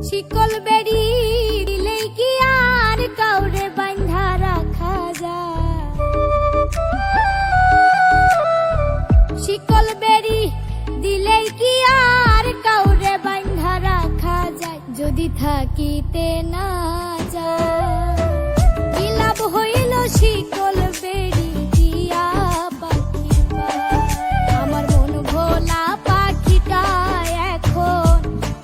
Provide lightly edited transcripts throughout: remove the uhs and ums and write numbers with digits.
শিকল বেড়ি দিলেই কি আর কাউরে বাঁধা রাখা যায়? শিকল বেড়ি দিলেই কি আর কাউরে বাঁধা রাখা যায়? যদি থাকিতে না যায় কি লাভ হইল শিকল বেড়ি দিয়া পাখির পায়? আমার মন ভোলা পাখিটা এখন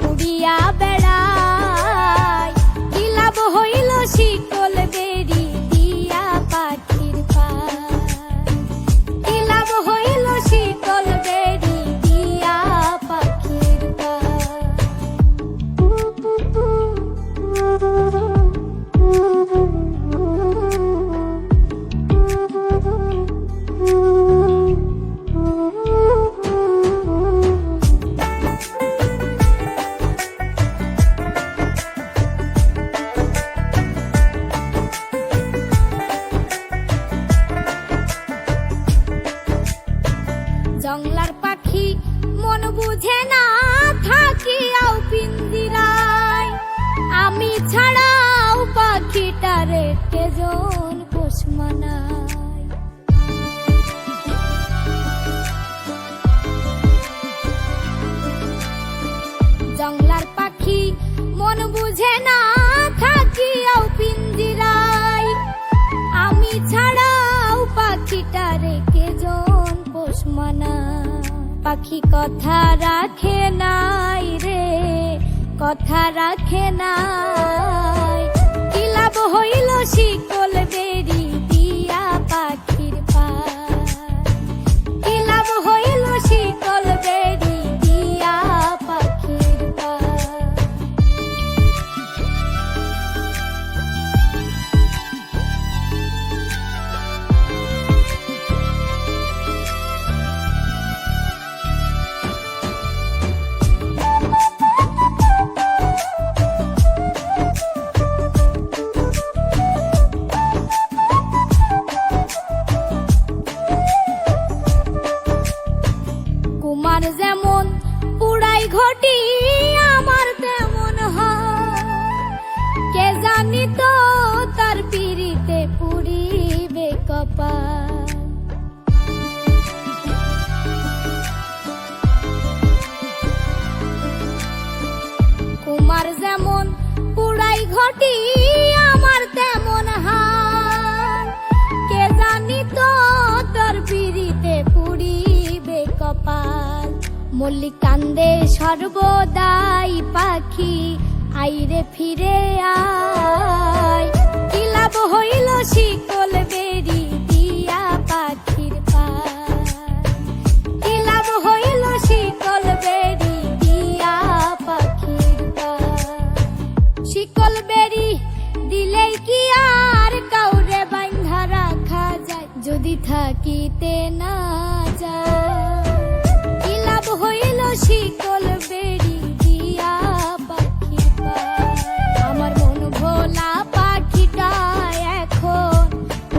উড়িয়া বেড়ায়, কি লাভ হইল শিকল বেড়ি দিয়া পাখির পায়? কি লাভ হইল শিকল বেড়ি দিয়া পাখির পায়? জংলার পাখি মন বুঝে না থাকিয়াও পিঞ্জিরায়, আমি ছাড়াও পাখিটারে কেজন পোষ মানায়। জংলার পাখি মন বুঝে না থাকিয়াও পিঞ্জিরায়, আমি ছাড়াও পাখিটারে কেজন পোষ মানায়। পাখি কথা রাখে নাই রে, কথা রাখে নাই, কি লাভ হইল শিকল বেড়ি দিয়া পাখির পায়? কি লাভ হইল শিকল বেড়ি দিয়া পাখির পায়? কুমার যেমন পুড়াই ঘটি আমার তেমন হয়, কে জানি তো তার পিড়িতে পুড়িবে কপাল। কুমার যেমন পুড়াই ঘটি আমার তেমন হয়, কে জানি তো তার পিড়িতে পুড়িবে কপাল। মল্লিক কান্দে সর্বদাই পাখি আইরে ফিরে আয়, কি লাভ হইল শিকল বেড়ি দিয়া পাখির পায়? কি লাভ হইল শিকল বেড়ি দিয়া পাখির পায়? শিকল বেড়ি দিলেই কি আর কাউরে বাঁধা রাখা যায়? যদি থাকিতে না যায় কি লাভ হইল শিকল বেড়ি দিয়া পাখির পায়? আমার মন ভোলা পাখিটা এখন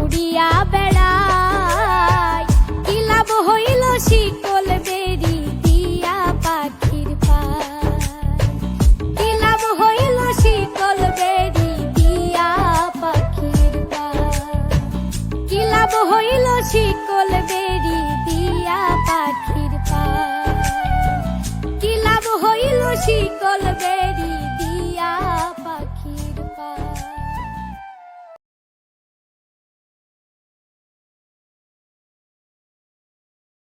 উড়িয়া বেড়ায়, কি লাভ হইল শিকল বেড়ি দিয়া পাখির পায়? কি লাভ হইল শিকল বেড়ি দিয়া পাখির পায়? কি লাভ হইল শিকল বেড়ি দিয়া পাখির পায়? কি লাভ হইল শিকল বেড়ি